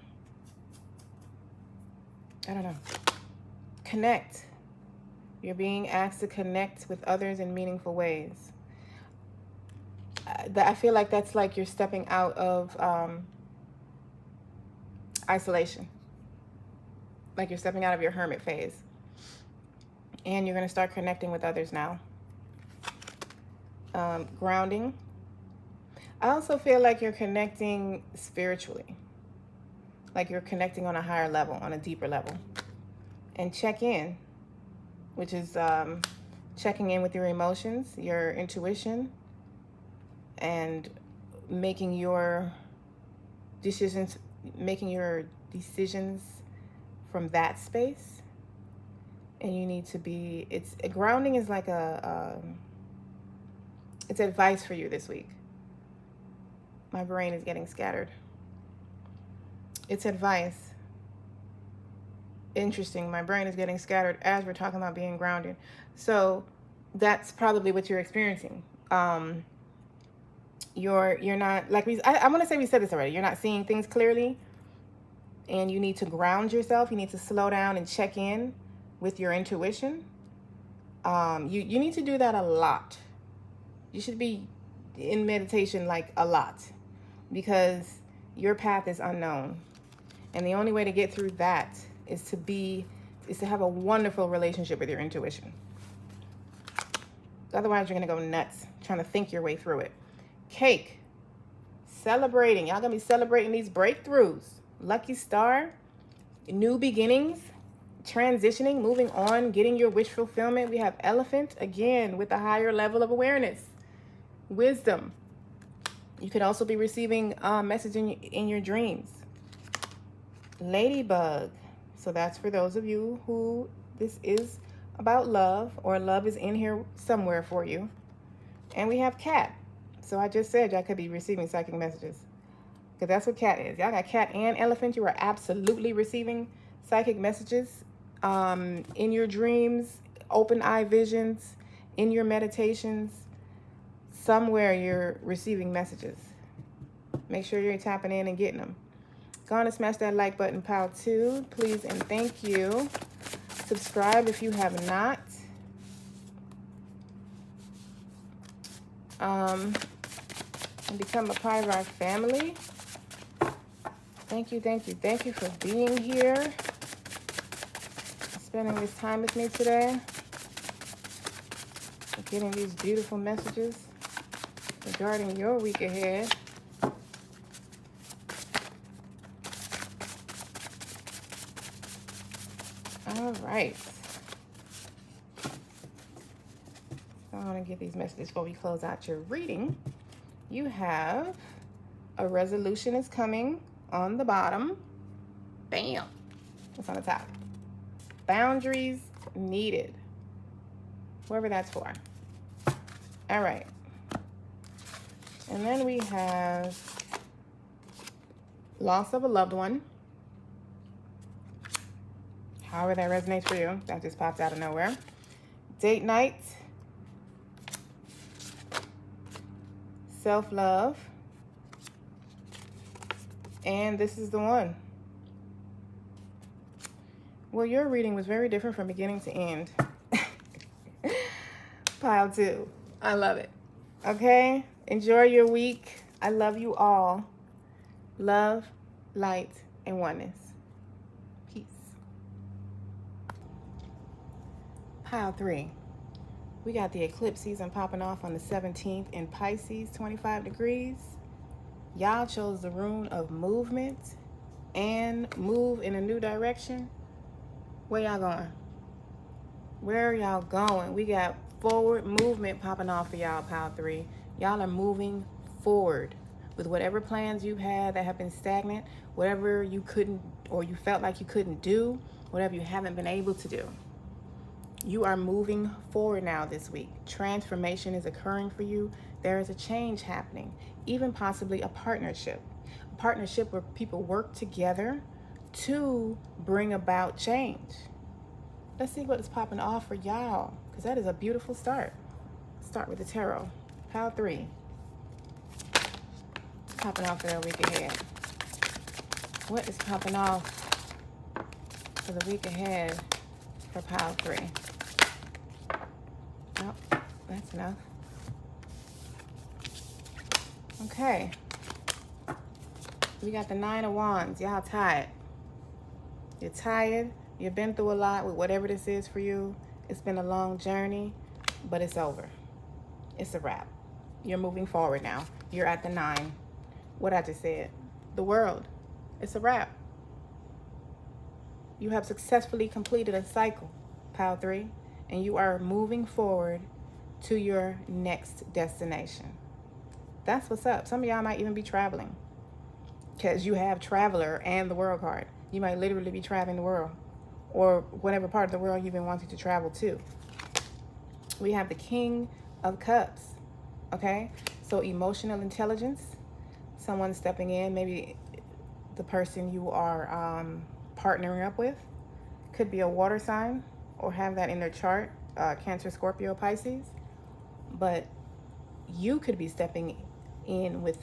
I don't know. Connect. You're being asked to connect with others in meaningful ways. I feel like that's like you're stepping out of isolation. Like you're stepping out of your hermit phase. And you're going to start connecting with others now. Grounding. I also feel like you're connecting spiritually. Like you're connecting on a higher level, on a deeper level. And check in, which is checking in with your emotions, your intuition, and making your decisions from that space. And you need to be, grounding is like It's advice for you this week. My brain is getting scattered. It's advice. Interesting. My brain is getting scattered as we're talking about being grounded. So that's probably what you're experiencing. You're not, like I want to say we said this already. You're not seeing things clearly, and you need to ground yourself. You need to slow down and check in with your intuition. You need to do that a lot. You should be in meditation like a lot, because your path is unknown, and the only way to get through that is to have a wonderful relationship with your intuition. Otherwise, you're gonna go nuts trying to think your way through it. Cake, celebrating. Y'all gonna be celebrating these breakthroughs. Lucky star, new beginnings, transitioning, moving on, getting your wish fulfillment. We have elephant, again, with a higher level of awareness. Wisdom. You could also be receiving a message in your dreams. Ladybug. So that's for those of you who this is about love, or love is in here somewhere for you. And we have cat. So I just said y'all could be receiving psychic messages, because that's what cat is. Y'all got cat and elephant. You are absolutely receiving psychic messages in your dreams, open eye visions, in your meditations. Somewhere you're receiving messages. Make sure you're tapping in and getting them. Go on and smash that like button, pal, too. Please and thank you. Subscribe if you have not. And become a part of our family. Thank you, thank you, thank you for being here. Spending this time with me today. Getting these beautiful messages regarding your week ahead. All right. I want to get these messages before we close out your reading. You have a resolution is coming on the bottom. Bam. It's on the top. Boundaries needed. Whoever that's for. All right. And then we have loss of a loved one. However that resonates for you. That just popped out of nowhere. Date night. Self-love. And this is the one. Well, your reading was very different from beginning to end. Pile 2. I love it. Okay? Enjoy your week. I love you all. Love, light, and oneness. Peace. Pile 3. We got the eclipse season popping off on the 17th in Pisces, 25 degrees. Y'all chose the rune of movement and move in a new direction. Where y'all going? Where are y'all going? We got forward movement popping off for y'all, Pile 3. Y'all are moving forward with whatever plans you've had that have been stagnant, whatever you couldn't, or you felt like you couldn't do, whatever you haven't been able to do. You are moving forward now this week. Transformation is occurring for you. There is a change happening, even possibly a partnership. A partnership where people work together to bring about change. Let's see what is popping off for y'all, because that is a beautiful start. Start with the tarot. Pile 3. Popping off for the week ahead. What is popping off for the week ahead for Pile 3? Oh, that's enough. Okay. We got the 9 of Wands. Y'all tired. You're tired. You've been through a lot with whatever this is for you. It's been a long journey, but it's over. It's a wrap. You're moving forward now. You're at the 9. What I just said. The world. It's a wrap. You have successfully completed a cycle, Pile 3, and you are moving forward to your next destination. That's what's up. Some of y'all might even be traveling, because you have Traveler and the World card. You might literally be traveling the world, or whatever part of the world you've been wanting to travel to. We have the King of Cups. Okay? So emotional intelligence, someone stepping in, maybe the person you are partnering up with could be a water sign or have that in their chart, Cancer, Scorpio, Pisces. But you could be stepping in with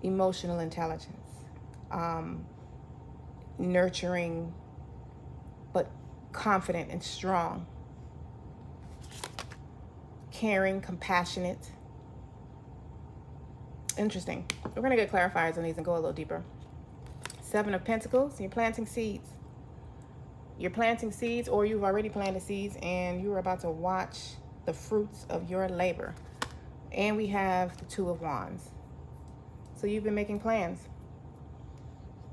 emotional intelligence, um, nurturing, but confident and strong, caring, compassionate. Interesting. We're going to get clarifiers on these and go a little deeper. Seven of Pentacles, you're planting seeds. You're planting seeds, or you've already planted seeds and you're about to watch the fruits of your labor. And we have the Two of Wands. So you've been making plans.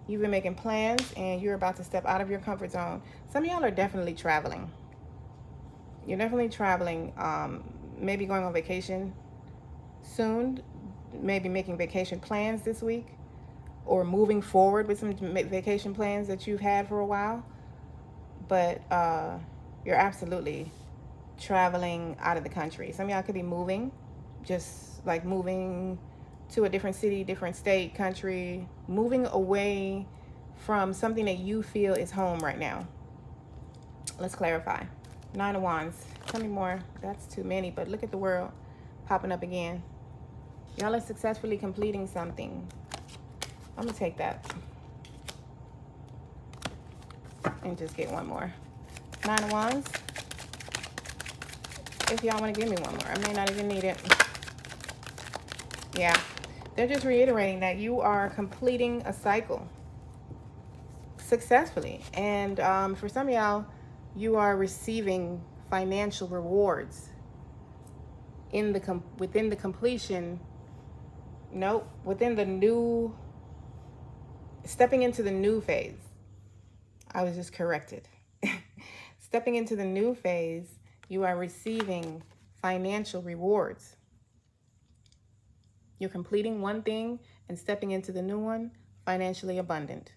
You've been making plans and you're about to step out of your comfort zone. Some of y'all are definitely traveling. You're definitely traveling, maybe going on vacation soon, maybe making vacation plans this week, or moving forward with some vacation plans that you've had for a while. But you're absolutely traveling out of the country. Some of y'all could be moving, just like moving to a different city, different state, country, moving away from something that you feel is home right now. Let's clarify. Nine of Wands. Tell me more. That's too many, but look at the world popping up again. Y'all are successfully completing something. I'm gonna take that and just get one more. Nine of Wands. If y'all want to give me one more, I may not even need it. Yeah, they're just reiterating that you are completing a cycle successfully. And for some of y'all, you are receiving financial rewards in the within the completion. Nope, within the new, stepping into the new phase. I was just corrected. Stepping into the new phase, you are receiving financial rewards. You're completing one thing and stepping into the new one, financially abundant.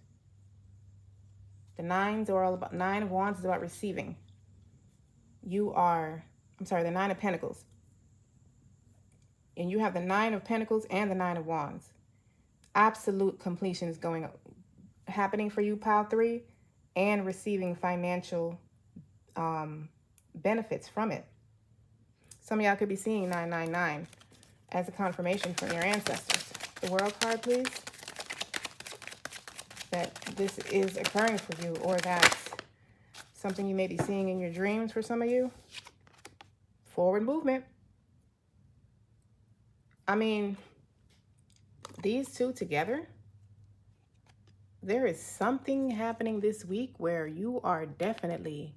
The nines are all about, Nine of Wands is about receiving. You are, the Nine of Pentacles. And you have the Nine of Pentacles and the Nine of Wands. Absolute completion is happening for you, pile 3, and receiving financial benefits from it. Some of y'all could be seeing 999 as a confirmation from your ancestors. The World card, please. That this is occurring for you, or that's something you may be seeing in your dreams for some of you. Forward movement. I mean, these two together, there is something happening this week where you are definitely,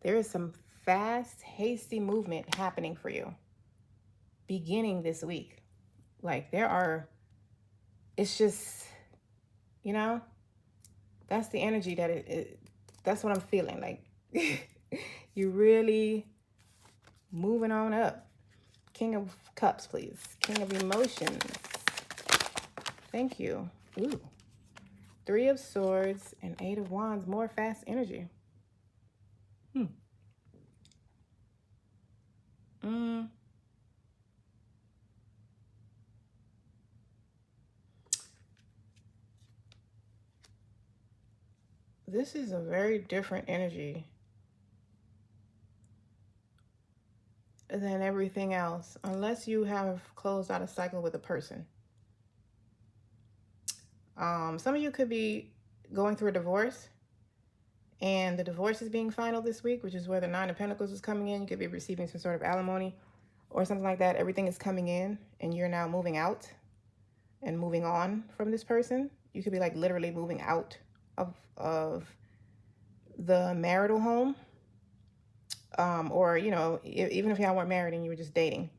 there is some fast, hasty movement happening for you beginning this week. Like it's just, you know, that's the energy that that's what I'm feeling. Like you're really moving on up. King of Cups, please. King of Emotions. Thank you. Ooh. Three of Swords and Eight of Wands. More fast energy. This is a very different energy than everything else, unless you have closed out a cycle with a person. Some of you could be going through a divorce, and the divorce is being final this week, which is where the Nine of Pentacles is coming in. You could be receiving some sort of alimony or something like that. Everything is coming in, and you're now moving out and moving on from this person. You could be like literally moving out of the marital home. Or, you know, even if y'all weren't married and you were just dating,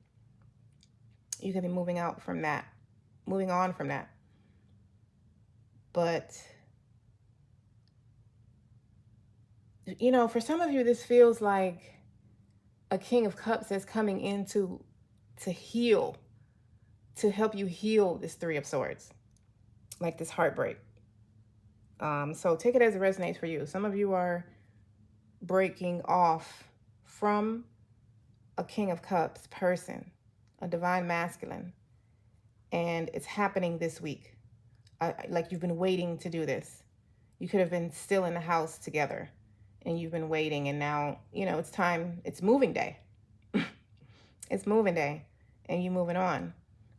you could be moving out from that, moving on from that. But, you know, for some of you, this feels like a King of Cups that's coming in to heal, to help you heal this Three of Swords, like this heartbreak. So take it as it resonates for you. Some of you are breaking off from a King of Cups person a divine masculine, and it's happening this week. Like you've been waiting to do this. You could have been still in the house together and you've been waiting, and now, it's time. It's moving day. It's moving day, and you moving on.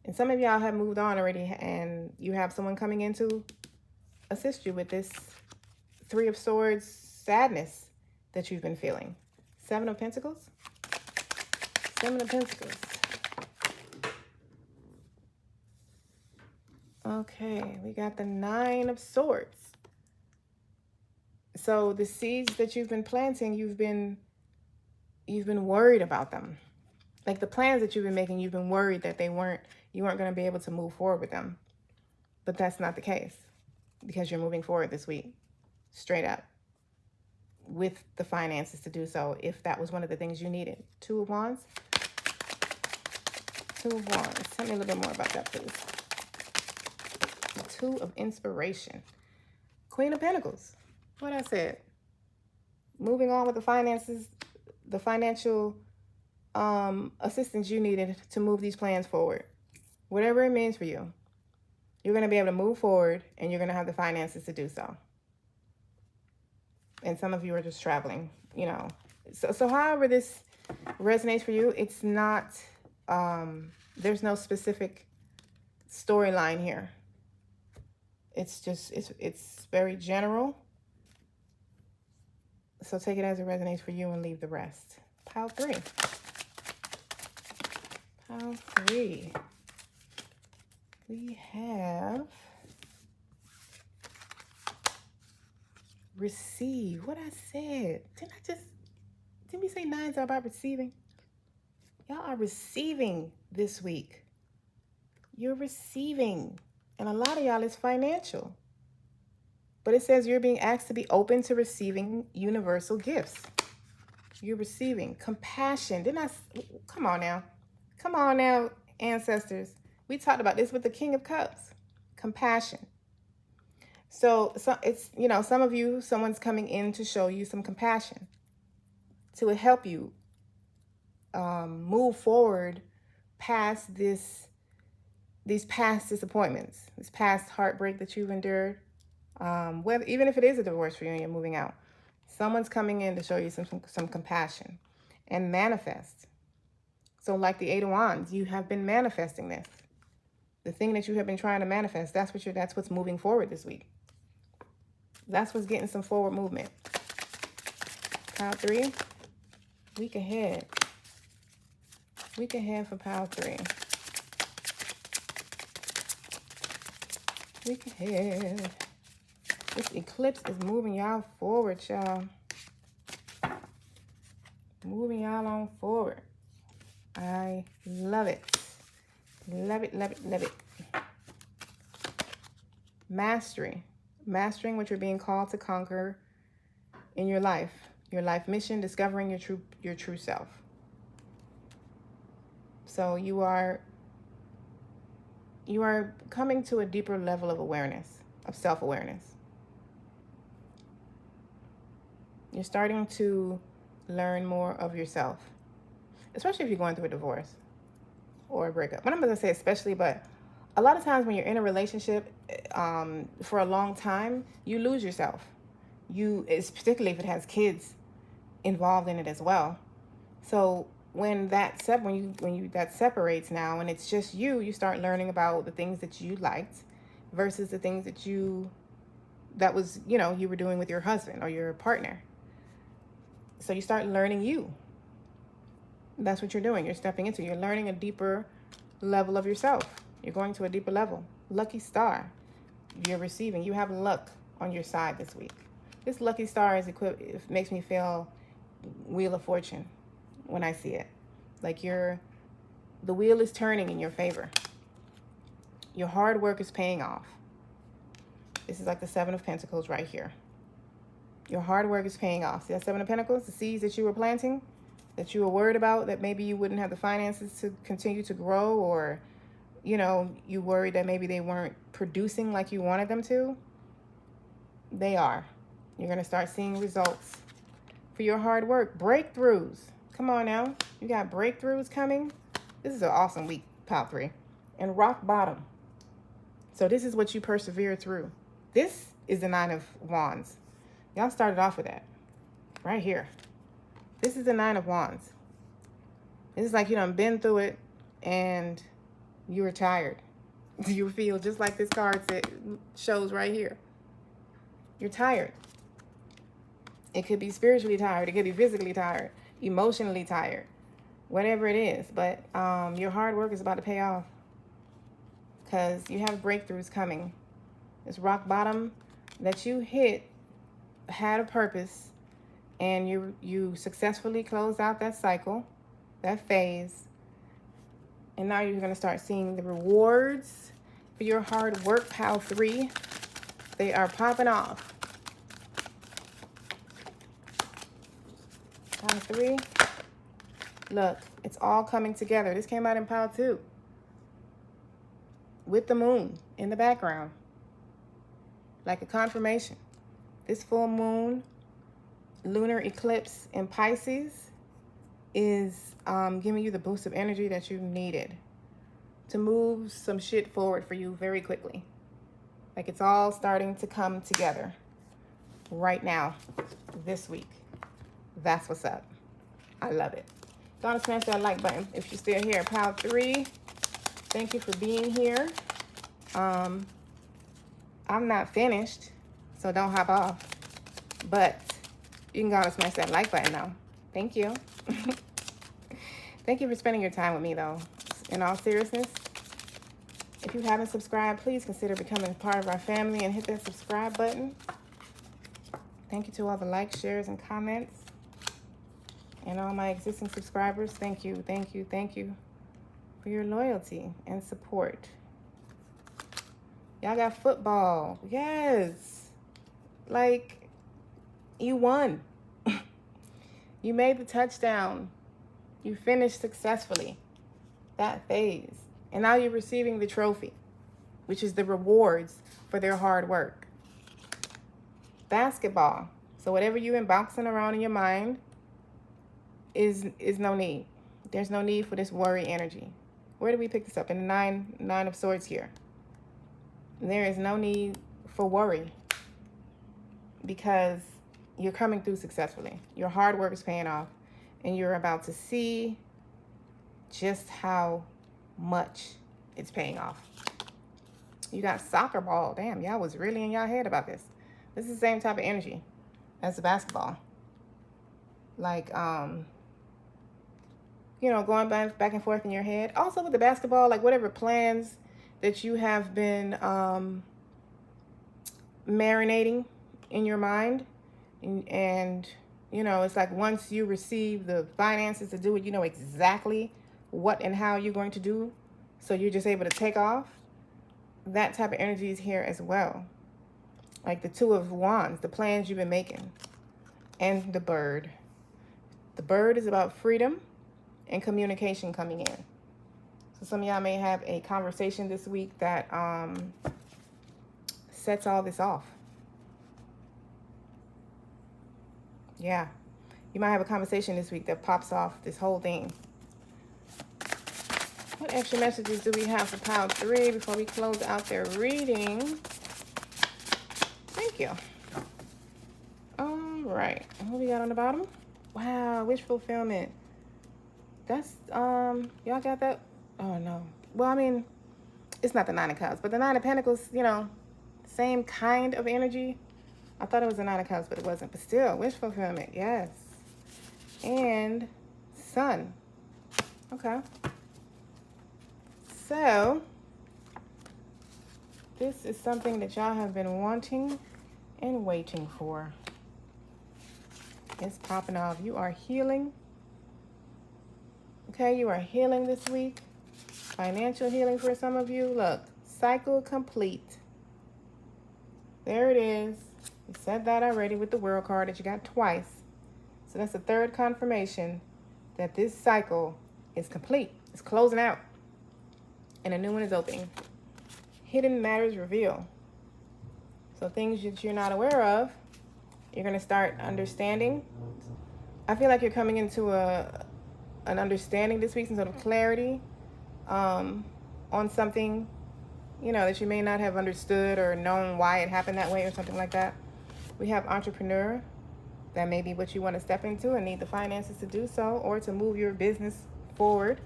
And some of y'all have moved on already, and you have someone coming in to assist you with this Three of Swords sadness that you've been feeling. Seven of Pentacles. Seven of Pentacles. Okay, we got the Nine of Swords. So the seeds that you've been planting, you've been worried about them. Like the plans that you've been making, you've been worried that you weren't going to be able to move forward with them. But that's not the case, because you're moving forward this week, straight up, with the finances to do so, if that was one of the things you needed. Two of Wands. Two of Wands. Tell me a little bit more about that, please. Two of Inspiration. Queen of Pentacles. What I said. Moving on with the finances, the financial assistance you needed to move these plans forward. Whatever it means for you, you're going to be able to move forward, and you're going to have the finances to do so. And some of you are just traveling, So however this resonates for you, it's not, there's no specific storyline here. It's just, it's very general. So take it as it resonates for you and leave the rest. Pile 3. Pile 3. We have receive. What I said. Didn't we say nines are about receiving? Y'all are receiving this week. You're receiving. And a lot of y'all is financial. But it says you're being asked to be open to receiving universal gifts. You're receiving compassion. Come on now. Come on now, ancestors. We talked about this with the King of Cups. Compassion. So it's, some of you, someone's coming in to show you some compassion, to help you move forward past these past disappointments, this past heartbreak that you've endured. Even if it is a divorce for you and you're moving out, someone's coming in to show you some compassion and manifest. So like the Eight of Wands, you have been manifesting this. The thing that you have been trying to manifest, that's what's moving forward this week. That's what's getting some forward movement. Pile 3, week ahead. Week ahead for pile 3. Week ahead. This eclipse is moving y'all forward, y'all. Moving y'all on forward. I love it. Love it, love it, love it. Mastery. Mastering what you're being called to conquer in your life. Your life mission, discovering your true self. So you are coming to a deeper level of awareness, of self-awareness. You're starting to learn more of yourself, especially if you're going through a divorce or a breakup. But I'm going to say especially, but a lot of times when you're in a relationship for a long time, you lose yourself. It's particularly if it has kids involved in it as well. So when that separates now and it's just you start learning about the things that you liked versus the things that you were doing with your husband or your partner. So you start learning you. That's what you're doing. You're stepping into. You're learning a deeper level of yourself. You're going to a deeper level. Lucky star. You're receiving. You have luck on your side this week. This lucky star it makes me feel Wheel of Fortune when I see it. Like the wheel is turning in your favor. Your hard work is paying off. This is like the Seven of Pentacles right here. Your hard work is paying off. See that Seven of Pentacles? The seeds that you were planting, that you were worried about, that maybe you wouldn't have the finances to continue to grow, or, you worried that maybe they weren't producing like you wanted them to. They are. You're going to start seeing results for your hard work. Breakthroughs. Come on now. You got breakthroughs coming. This is an awesome week, pile 3. And rock bottom. So this is what you persevere through. This is the 9 of Wands. Y'all started off with that. Right here. This is the 9 of Wands. This is like you done been through it and you were tired. You feel just like this card shows right here. You're tired. It could be spiritually tired. It could be physically tired. Emotionally tired. Whatever it is. But your hard work is about to pay off. Because you have breakthroughs coming. This rock bottom that you hit had a purpose. And you successfully closed out that cycle. That phase. And now you're going to start seeing the rewards for your hard work, pile 3. They are popping off. Pile 3. Look, it's all coming together. This came out in pile 2. With the moon in the background. Like a confirmation. This full moon, lunar eclipse in Pisces is giving you the boost of energy that you needed to move some shit forward for you very quickly. Like it's all starting to come together right now, this week. That's what's up. I love it. Go and smash that like button if you're still here. Pile 3, thank you for being here. I'm not finished, so don't hop off. But you can go and smash that like button now. Thank you. Thank you for spending your time with me, though. In all seriousness, if you haven't subscribed, please consider becoming part of our family and hit that subscribe button. Thank you to all the likes, shares, and comments. And all my existing subscribers, thank you, thank you, thank you for your loyalty and support. Y'all got football. Yes. Like, you won. You made the touchdown. You finished successfully that phase. And now you're receiving the trophy, which is the rewards for their hard work. Basketball. So whatever you've been boxing around in your mind is no need. There's no need for this worry energy. Where did we pick this up? In the nine of swords here. There is no need for worry because you're coming through successfully. Your hard work is paying off. And you're about to see just how much it's paying off. You got soccer ball. Damn, y'all was really in y'all head about this. This is the same type of energy as the basketball. Like, you know, going back and forth in your head. Also with the basketball, like whatever plans that you have been marinating in your mind. And you know, it's like once you receive the finances to do it, you know exactly what and how you're going to do. So you're just able to take off. That type of energy is here as well. Like the 2 of Wands, the plans you've been making. And the bird. The bird is about freedom and communication coming in. So some of y'all may have a conversation this week that sets all this off. Yeah, you might have a conversation this week that pops off this whole thing. What extra messages do we have for pile 3 before we close out their reading? Thank you. All right, what we got on the bottom? Wow, wish fulfillment. That's, y'all got that? Oh, no. Well, I mean, it's not the 9 of Cups, but the 9 of Pentacles, you know, same kind of energy. I thought it was the 9 of Cups, but it wasn't. But still, wish fulfillment, yes. And Sun. Okay. So, this is something that y'all have been wanting and waiting for. It's popping off. You are healing. Okay, you are healing this week. Financial healing for some of you. Look, cycle complete. There it is. We said that already with the World card that you got twice. So that's the 3rd confirmation that this cycle is complete. It's closing out. And a new one is opening. Hidden matters reveal. So things that you're not aware of, you're going to start understanding. I feel like you're coming into an understanding this week, some sort of clarity on something, you know, that you may not have understood or known why it happened that way or something like that. We have entrepreneur. That may be what you want to step into and need the finances to do so, or to move your business forward.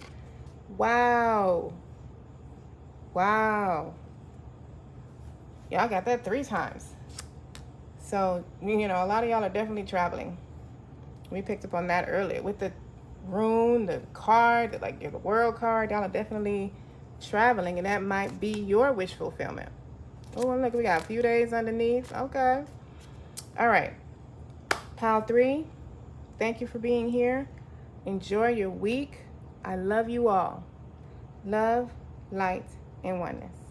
Wow. Wow. Y'all got that 3 times. So, you know, a lot of y'all are definitely traveling. We picked up on that earlier with the rune, the card, like the world card. Y'all are definitely traveling, and that might be your wish fulfillment. Oh, and look, we got a few days underneath. Okay. All right. Pile 3, thank you for being here. Enjoy your week. I love you all. Love, light, and oneness.